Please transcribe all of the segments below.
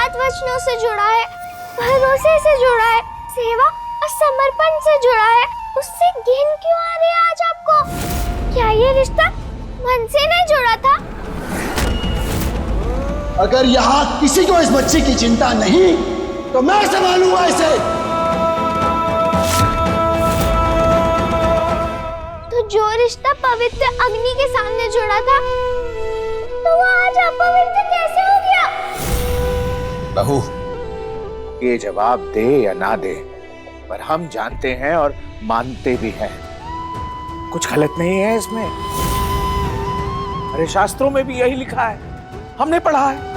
साथ वचनों से जुड़ा है, भरोसे से जुड़ा है, सेवा और समर्पण से जुड़ा है, उससे घिन क्यों आ रही है आज आपको? क्या ये रिश्ता मन से नहीं जुड़ा था? अगर यहाँ किसी को इस बच्ची की चिंता नहीं तो मैं संभालूंगा इसे। तो जो रिश्ता पवित्र अग्नि के सामने जुड़ा था, तो वो आज अपवित्र कैसे हो गया? बहू, ये जवाब दे या ना दे, पर हम जानते हैं और मानते भी हैं, कुछ गलत नहीं है इसमें। अरे शास्त्रों में भी यही लिखा है, हमने पढ़ा है,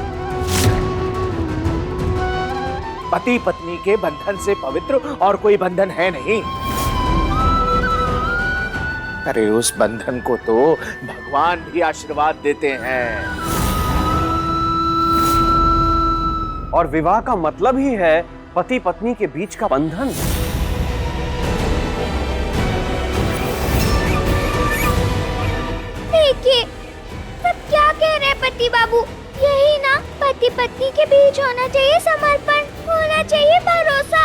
पति पत्नी के बंधन से पवित्र और कोई बंधन है नहीं। अरे उस बंधन को तो भगवान भी आशीर्वाद देते हैं। और विवाह का मतलब ही है पति पत्नी के बीच का बंधन। देखिए, सब क्या कह रहे हैं पति बाबू? यही ना, पति पत्नी के बीच होना चाहिए समर्पण, होना चाहिए भरोसा।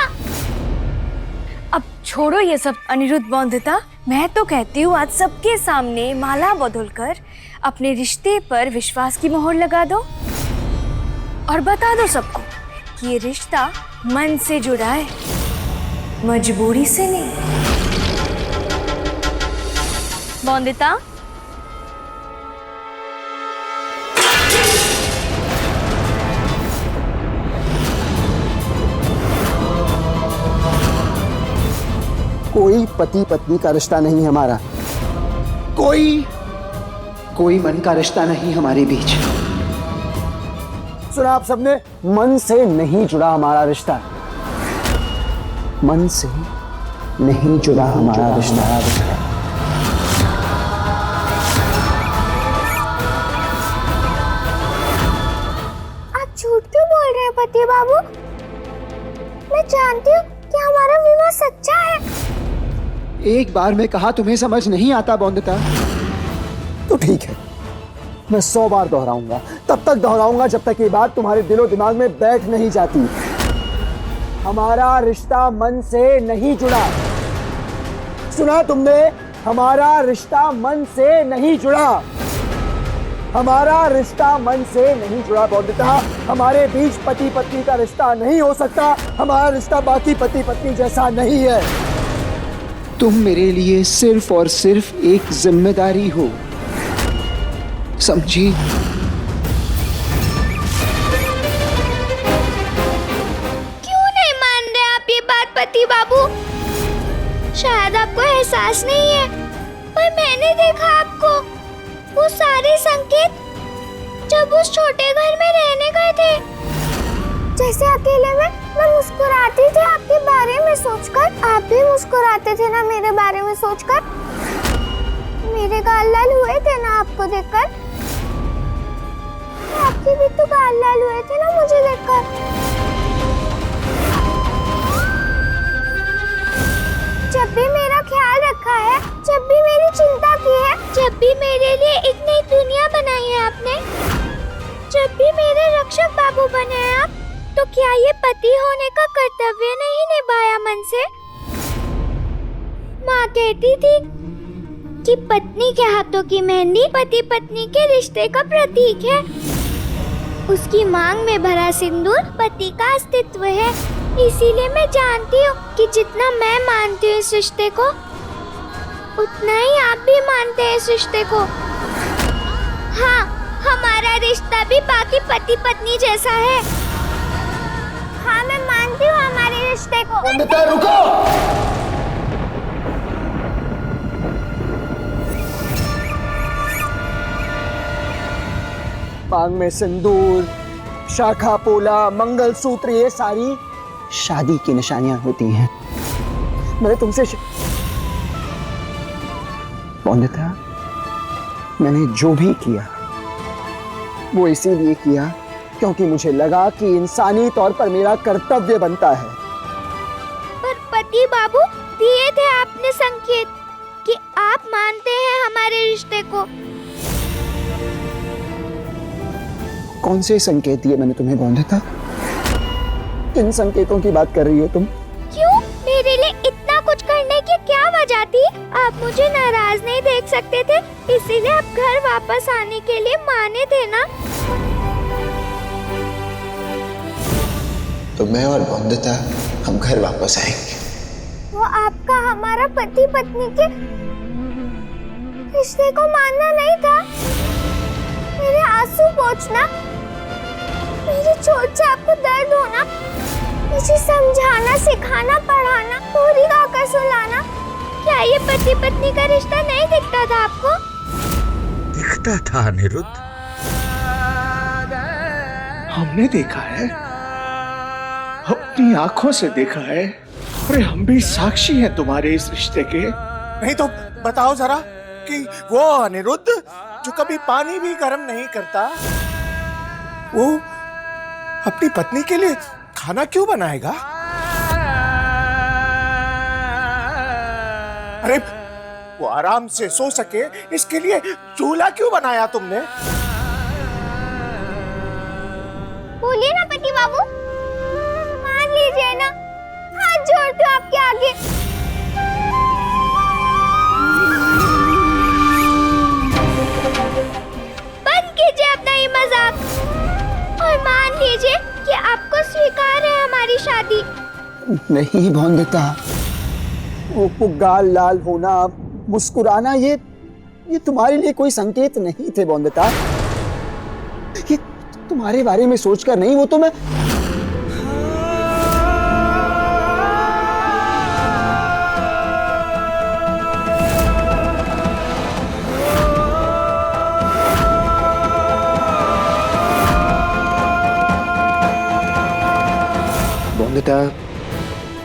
अब छोड़ो ये सब अनिरुद्ध बौंधता, मैं तो कहती हूँ आज सबके सामने माला बदलकर अपने रिश्ते पर विश्वास की मोहर लगा दो और बता दो सबको कि ये रिश्ता मन से जुड़ा है, मजबूरी से नहीं। बौंधता, कोई पति पत्नी का रिश्ता नहीं हमारा, कोई मन का रिश्ता नहीं हमारे बीच। सुना आप सबने, मन से नहीं जुड़ा हमारा रिश्ता, मन से नहीं जुड़ा हमारा रिश्ता। आप झूठ क्यों बोल रहे हैं पति बाबू? मैं जानती हूँ कि हमारा विवाह सच्चा है। एक बार में कहा तुम्हें समझ नहीं आता बौंधता? तो ठीक है, मैं 100 बार दोहराऊंगा, तब तक दोहराऊंगा जब तक ये बात तुम्हारे दिलो दिमाग में बैठ नहीं जाती। हमारा रिश्ता मन से नहीं जुड़ा। सुना तुमने? हमारा रिश्ता मन से नहीं जुड़ा। हमारा रिश्ता मन से नहीं जुड़ा बौंधता। हमारे बीच पति पत्नी का रिश्ता नहीं हो सकता। हमारा रिश्ता बाकी पति पत्नी जैसा नहीं है। तुम मेरे लिए सिर्फ और सिर्फ एक जिम्मेदारी हो, समझी? क्यों नहीं मान रहे आप ये बात पति बाबू? शायद आपको एहसास नहीं है, पर मैंने देखा आपको वो सारे संकेत जब उस छोटे घर में रहने गए थे। जैसे अकेले में मैं मुस्कुराती थी आपके बारे में सोचकर, आप भी मुस्कुराते थे ना मेरे बारे में सोचकर। मेरे गाल लाल हुए थे ना आपको देखकर, आपके भी तो गाल लाल हुए थे ना मुझे देखकर। जब भी मेरा ख्याल रखा है, जब भी मेरी चिंता की है, जब भी मेरे लिए एक नई दुनिया बनाई है आपने, जब भी मेरे रक्षक बाबू बने हैं आप, तो क्या ये पति होने का कर्तव्य नहीं निभाया मन से? माँ कहती थी कि पत्नी के हाथों की मेहंदी पति पत्नी के रिश्ते का प्रतीक है। उसकी मांग में भरा सिंदूर पति का अस्तित्व है। इसीलिए मैं जानती हूँ कि जितना मैं मानती हूँ इस रिश्ते को, उतना ही आप भी मानते हैं इस रिश्ते को। हाँ, हमारा रिश्ता भी बाकी पति पत्नी जैसा है। हाँ, मैं मानती हूँ हमारे रिश्ते को। बौंधता, रुको। मांग में सिंदूर, शाखा पोला, मंगलसूत्र, ये सारी शादी की निशानियां होती हैं। मैंने तुमसे बौंधता, मैंने जो भी किया वो इसीलिए किया क्योंकि मुझे लगा कि इंसानी तौर पर मेरा कर्तव्य बनता है। पर पति बाबू, दिए थे आपने संकेत कि आप मानते हैं हमारे रिश्ते को। कौन से संकेत दिए मैंने तुम्हें बौंधता? किन संकेतों की बात कर रही हो तुम? क्यों? मेरे लिए इतना कुछ करने की क्या वजह थी? आप मुझे नाराज नहीं देख सकते थे, इसीलिए आप घर वापस आने के लिए माने थे ना? तो मैं और बंदता हम घर वापस आएंगे। वो आपका हमारा पति पत्नी के रिश्ते को मानना नहीं था? मेरे आंसू पोंछना, मेरी चोट से आपको दर्द होना, मुझे समझाना, सिखाना, पढ़ाना, पूरी गाकर सुलाना, क्या ये पति पत्नी का रिश्ता नहीं दिखता था आपको? दिखता था अनिरुद्ध, हमने देखा है, अपनी आंखों से देखा है। अरे हम भी साक्षी हैं तुम्हारे इस रिश्ते के। नहीं तो बताओ जरा कि वो अनिरुद्ध जो कभी पानी भी गर्म नहीं करता, वो अपनी पत्नी के लिए खाना क्यों बनाएगा? अरे वो आराम से सो सके इसके लिए चूल्हा क्यों बनाया तुमने? बोलिए ना पति बाबू, मान लीजिए ना, हाथ जोड़ती हूँ आपके आगे। बंद कीजिए अपना ये मजाक और मान लीजिए कि आपको स्वीकार है हमारी शादी। नहीं बंदता, वो गाल लाल होना, मुस्कुराना, ये तुम्हारे लिए कोई संकेत नहीं थे बंदता। ये तुम्हारे बारे में सोचकर नहीं, वो तो मैं बंदता,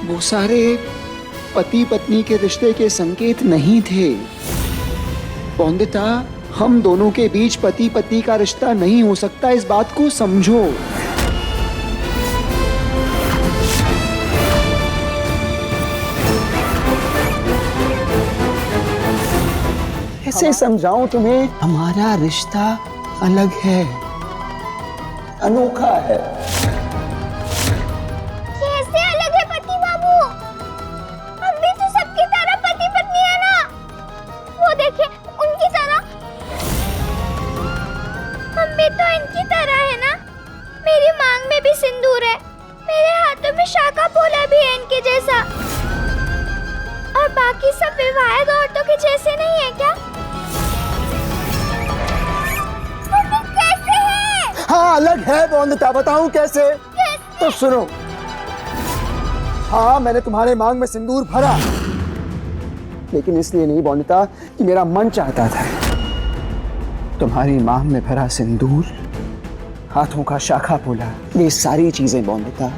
वो सारे पति पत्नी के रिश्ते के संकेत नहीं थे बंदता। हम दोनों के बीच पति पत्नी का रिश्ता नहीं हो सकता, इस बात को समझो। कैसे समझाऊं तुम्हें? हमारा रिश्ता अलग है, अनोखा है। कैसे अलग है पति बाबू? हम भी तो सबकी तरह पति पत्नी है ना। वो देखिए, उनकी तरह। हम भी तो इनकी तरह है ना। मेरी मांग में भी सिंदूर है, मेरे हाथों में शाखा पोला भी है इनके जैसा। और बाकी सब विवाहित औरतों के जैसे नहीं है क्या? कैसे है? हाँ अलग है बंदता, बताऊं कैसे? तो सुनो। हाँ मैंने तुम्हारे मांग में सिंदूर भरा, लेकिन इसलिए नहीं बंदता कि मेरा मन चाहता था। तुम्हारी मांग में भरा सिंदूर, हाथों का शाखा पोला, ये सारी चीजें बंदता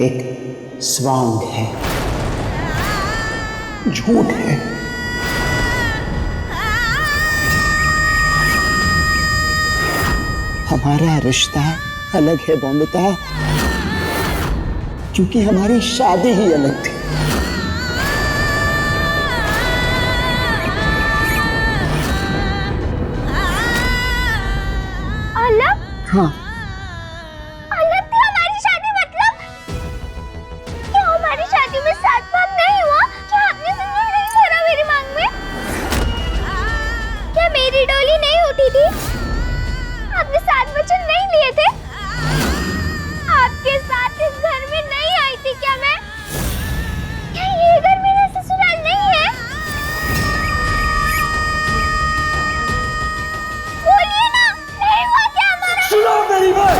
एक स्वांग है, झूठ है। हमारा रिश्ता अलग है बंदता, क्योंकि हमारी शादी ही अलग थी। अलग? हाँ अलग थी हमारी शादी? मतलब क्या हमारी शादी में सात पाप नहीं हुआ? क्या आपने सिंदूर नहीं भरा मेरी मांग में? क्या मेरी डोली नहीं उठी थी? आपने 7 वचन नहीं लिए थे? आपके साथ इस घर में नहीं आई थी क्या मैं? क्या ये घर मेरा ससुराल नहीं है? बोलिए ना, नहीं हुआ क्या हमारा? सुनो मेरी बात।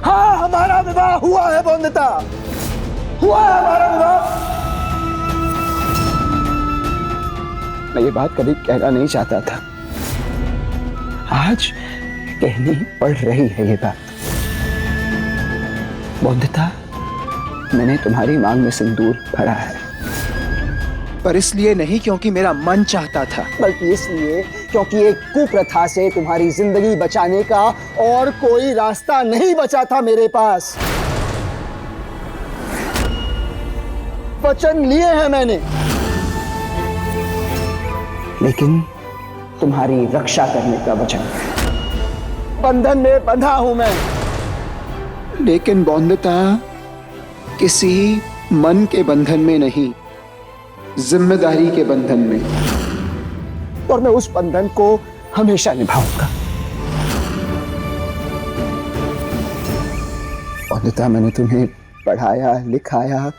हाँ हमारा विवाह हुआ है बंदता, हुआ है हमारा विवाह। मैं ये बात कभी कहना नहीं चाहता था, आज कहनी पड़ रही है ये बात। बंदता, मैंने तुम्हारी मांग में सिंदूर भरा है, पर इसलिए नहीं क्योंकि मेरा मन चाहता था, बल्कि इसलिए क्योंकि एक कुप्रथा से तुम्हारी जिंदगी बचाने का और कोई रास्ता नहीं बचा था मेरे पास। वचन लिए हैं मैंने, लेकिन तुम्हारी रक्षा करने का वचन। बंधन में बंधा हूं मैं, लेकिन बौंदता किसी मन के बंधन में नहीं, जिम्मेदारी के बंधन में, और मैं उस बंधन को हमेशा निभाऊंगा। बौंदता, मैंने तुम्हें पढ़ाया, लिखाया,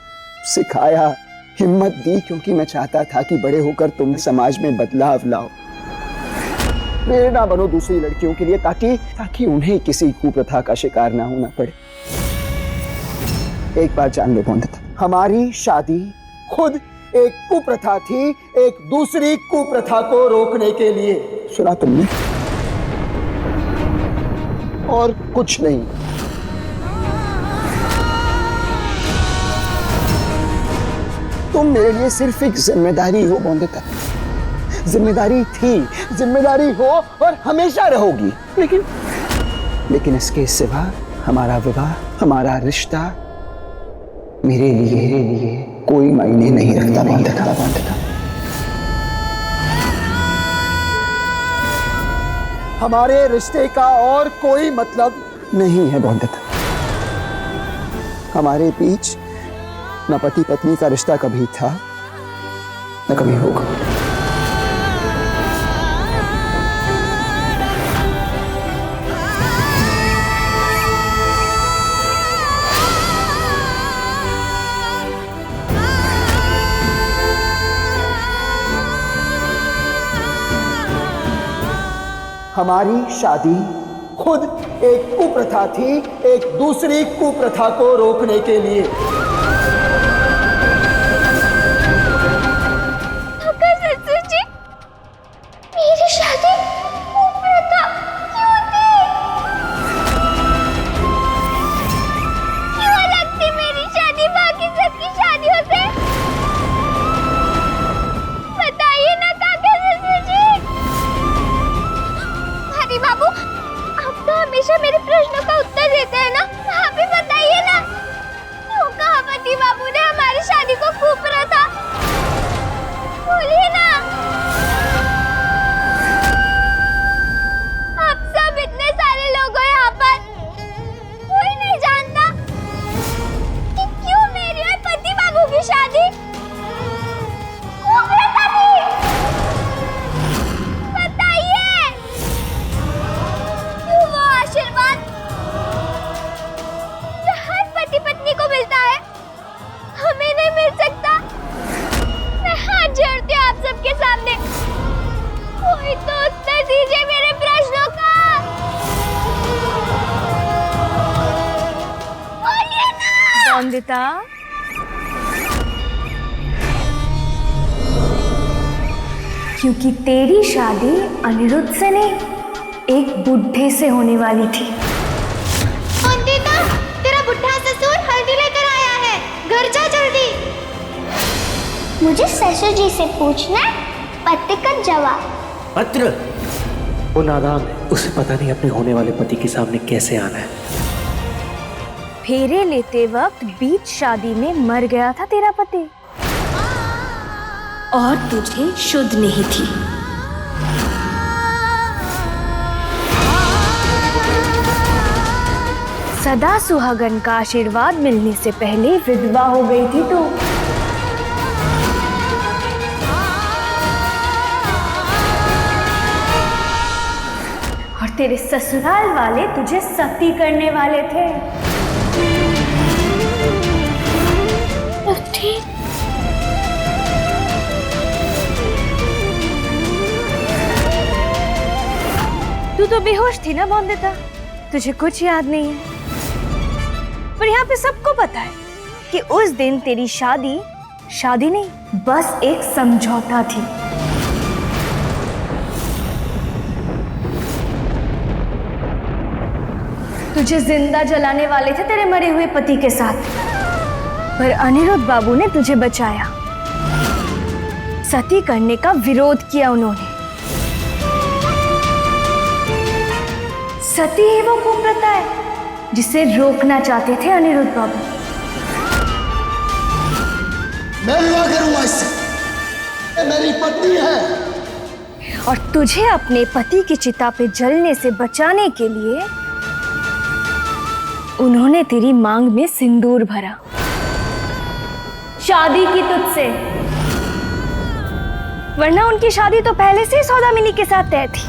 सिखाया, हिम्मत दी, क्योंकि मैं चाहता था कि बड़े होकर तुम समाज में बदलाव लाओ, प्रेरणा बनो दूसरी लड़कियों के लिए, ताकि उन्हें किसी कुप्रथा का शिकार ना होना पड़े। एक बात जान लो बौंदता, हमारी शादी खुद एक कुप्रथा थी, एक दूसरी कुप्रथा को रोकने के लिए। सुना तुमने? और कुछ नहीं। तुम मेरे लिए सिर्फ एक जिम्मेदारी हो बौंदता, जिम्मेदारी थी, जिम्मेदारी हो और हमेशा रहोगी। लेकिन इसके सिवा हमारा विवाह, हमारा रिश्ता मेरे लिए कोई मायने नहीं रखता बौंदता। हमारे रिश्ते का और कोई मतलब नहीं है बौंदता। हमारे बीच न पति पत्नी का रिश्ता कभी था, न कभी होगा। हमारी शादी खुद एक कुप्रथा थी, एक दूसरी कुप्रथा को रोकने के लिए। मेरी शादी कुप्रथा क्यों थी? क्यों अलग थी मेरी शादी बाकी सबकी शादियों से? बताइए ना काका ससुर जी। हरी बाबू, आप तो हमेशा मेरे प्रश्नों का उत्तर देते हैं ना, आप भी बताइए ना, क्यों कहा पति बाबू ने हमारी शादी को कुप्रथा? बोलिए ना। आप सब इतने सारे लोग हो यहाँ पर, कोई नहीं जानता कि क्यों मेरी और पति बाबू की शादी कुप्रथा थी? बताइए, क्यों वो आशीर्वाद जो हर पति पत्नी को मिलता है हमें नहीं मिल सकता? मैं हाथ जोड़ती हूँ आप सबके सामने, कोई तो उत्तर दीजिए मेरे प्रश्नों का। बोलिए ना। बौंदता, क्योंकि तेरी शादी अनिरुद्ध से नहीं, एक बुढ़े से होने वाली थी। बौंदता, तेरा बुढ़ा ससुर हल्दी लेकर आया है, घर जा जल्दी। मुझे ससुर जी से पूछना पत्र का जवाब। पत्र? वो नादान है, उसे पता नहीं अपने होने वाले पति के सामने कैसे आना है। फेरे लेते वक्त बीच शादी में मर गया था तेरा पति, और तुझे शुद्ध नहीं थी। सदा सुहागन का आशीर्वाद मिलने से पहले विधवा हो गई थी तू। और तेरे ससुराल वाले तुझे सती करने वाले थे। तू तो बेहोश थी ना बौंदता, तुझे कुछ याद नहीं है। पर यहाँ पे सबको पता है कि उस दिन तेरी शादी नहीं, बस एक समझौता थी। तुझे जिंदा जलाने वाले थे तेरे मरे हुए पति के साथ, पर अनिरुद्ध बाबू ने तुझे बचाया। सती करने का विरोध किया उन्होंने। सती ही वो कुप्रथा है जिसे रोकना चाहते थे अनिरुद्ध बाबू। मैं विवाह करूंगा इससे, ये मेरी पत्नी है, और तुझे अपने पति की चिता पे जलने से बचाने के लिए उन्होंने तेरी मांग में सिंदूर भरा, शादी की तुझसे। वरना उनकी शादी तो पहले से ही सौदामिनी के साथ तय थी।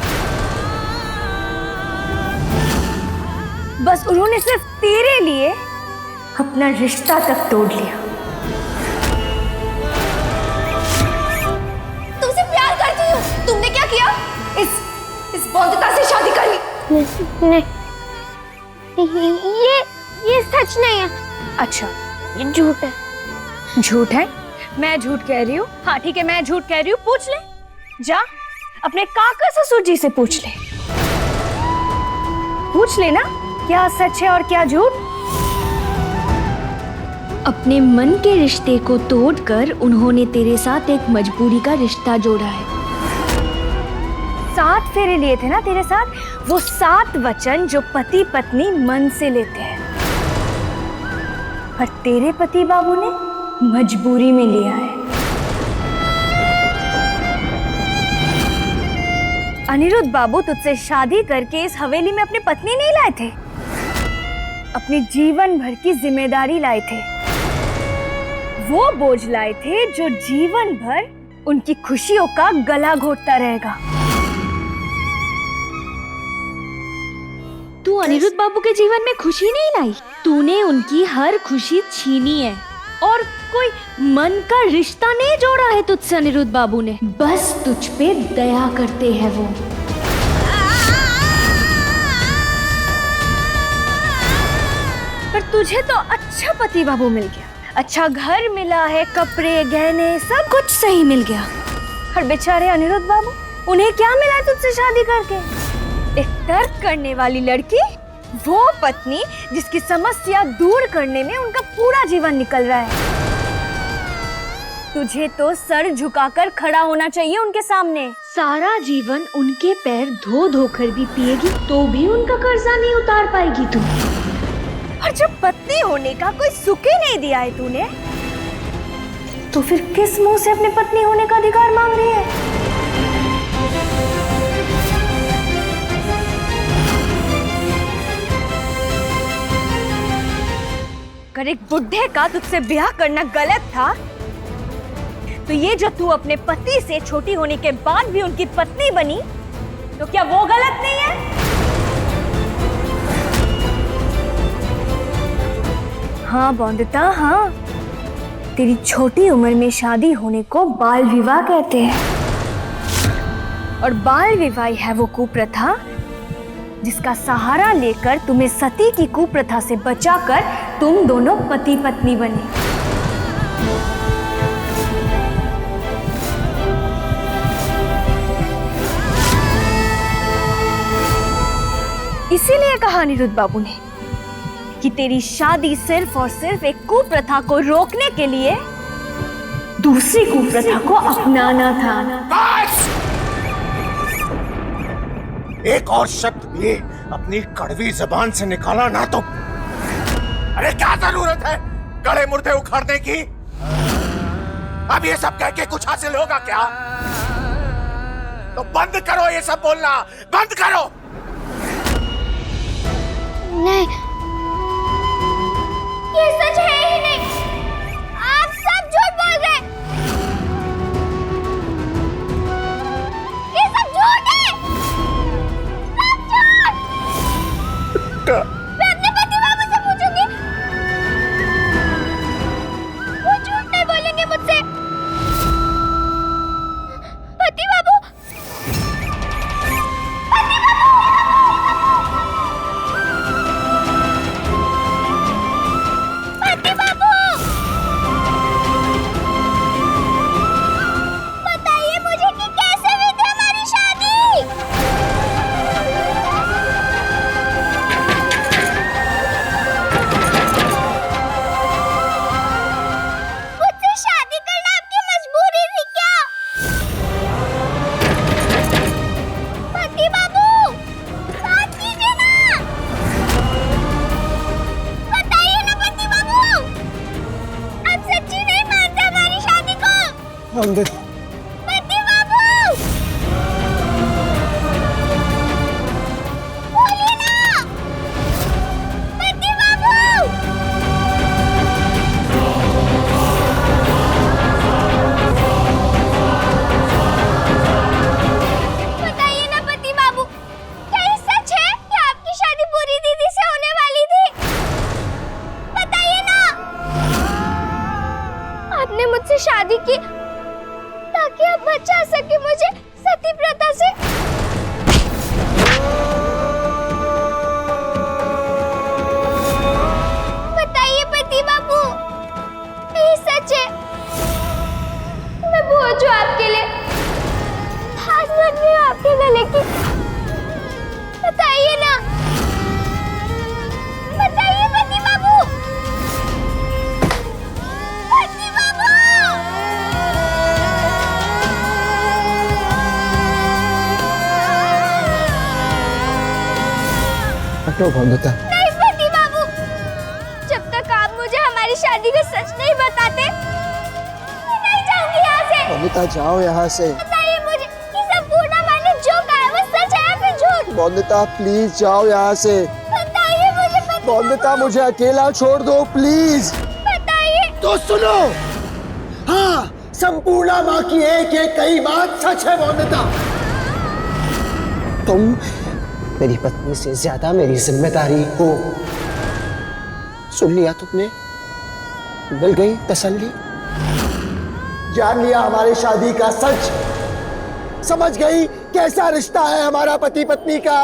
बस उन्होंने सिर्फ तेरे लिए अपना रिश्ता तक तोड़ लिया। तुमसे प्यार करती हूँ। तुमने क्या किया? इस बौद्धता से शादी कर ली। नहीं, ये सच नहीं है। अच्छा, ये झूठ है। झूठ है? मैं झूठ कह रही हूँ? हाँ ठीक है, मैं झूठ कह रही हूँ। पूछ ले, जा अपने काका ससुर जी से पूछ ले। पूछ लेना क्या सच है और क्या झूठ। अपने मन के रिश्ते को तोड़कर उन्होंने तेरे साथ एक मजबूरी का रिश्ता जोड़ा है। 7 फेरे लिए थे ना तेरे साथ, वो 7 वचन जो पति पत्नी मन से लेते हैं, पर तेरे पति बाबू ने मजबूरी में लिया है। अनिरुद्ध बाबू तुझसे शादी करके इस हवेली में अपनी पत्नी नहीं लाए थे, अपनी जीवन भर की जिम्मेदारी लाए थे। वो बोझ लाए थे जो जीवन भर उनकी खुशियों का गला घोटता रहेगा। तू अनिरुद्ध बाबू के जीवन में खुशी नहीं लाई, तूने उनकी हर खुशी छीनी है और कोई मन का रिश्ता नहीं जोड़ा है तुझसे अनिरुद्ध बाबू ने। बस तुझ पे दया करते हैं वो। पर तुझे तो अच्छा पति बाबू मिल गया, अच्छा घर मिला है, कपड़े गहने सब कुछ सही मिल गया। और बेचारे अनिरुद्ध बाबू, उन्हें क्या मिला तुझसे शादी करके? एक तर्क करने वाली लड़की, वो पत्नी जिसकी समस्या दूर करने में उनका पूरा जीवन निकल रहा है। तुझे तो सर झुकाकर खड़ा होना चाहिए उनके सामने। सारा जीवन उनके पैर धो धो कर भी पिएगी तो भी उनका कर्जा नहीं उतार पाएगी तू। और जब पत्नी होने का कोई सुख ही नहीं दिया है तूने, तो फिर किस मुंह से अपने पत्नी होने का अधिकार मांग रही है? अगर एक बुढ़े का तुझसे ब्याह करना गलत था, तो ये जो तू अपने पति से छोटी होने के बाद भी उनकी पत्नी बनी, तो क्या वो गलत नहीं है? हाँ बौंदता, हाँ, तेरी छोटी उम्र में शादी होने को बाल विवाह कहते हैं। और बाल विवाह है वो कुप्रथा जिसका सहारा लेकर तुम्हें सती की कुप्रथा से बचाकर तुम दोनों पति पत्नी बने। इसीलिए कहा अनिरुद्ध बाबू ने कि तेरी शादी सिर्फ और सिर्फ एक कुप्रथा को रोकने के लिए दूसरी कुप्रथा को अपनाना था। बस! एक और शब्द भी अपनी कड़वी जबान से निकाला ना तो अरे क्या जरूरत है गले मुर्दे उखाड़ने की? अब ये सब कह के कुछ हासिल होगा क्या? तो बंद करो ये सब बोलना, बंद करो। नहीं, ये सच है ही नहीं। आप सब झूठ बोल रहे हैं। ये सब झूठ है, सब झूठ। मैं अपने पति बाबू से पूछूंगी, वो झूठ नहीं बोलेंगे मुझसे। पति बाबू, पति बाबू, पति बाबू, बताइए मुझे कि कैसे हुई थी हमारी शादी? मुझसे शादी करना आपकी मजबूरी थी क्या? पति बाबू, बात कीजिए ना। बताइए ना पति बाबू, आप सच्ची नहीं मानते हमारी शादी को? वंदित, पति बाबू, शादी की ताकि आप बचा सके मुझे सती प्रथा से। बताइए पति बाबू, यही सच है? मैं बोझ हूँ आपके लिए, हाथ बन रही हूँ आपके गले की। बताइए ना, बताइए पति बाबू, पति बाबू। हटो बंधुता। नहीं पति बाबू, जब तक आप मुझे हमारी शादी का सच नहीं बताते, मैं नहीं जाऊंगी यहाँ से। बंधुता जाओ यहाँ से। बताइए मुझे कि संपूर्ण मैंने जो कहा है वो सच है या फिर झूठ? बंधुता प्लीज जाओ यहाँ से। बताइए मुझे पति बंधुता मुझे अकेला छोड़ दो प्लीज। बताइए। तो सुनो, हाँ संपूर्णा माँ की एक एक कई बात सच है बंधुता। तुम मेरी पत्नी से ज्यादा मेरी जिम्मेदारी हो। सुन लिया तुमने? मिल गई तसल्ली? जान लिया हमारी शादी का सच? समझ गई कैसा रिश्ता है हमारा पति पत्नी का?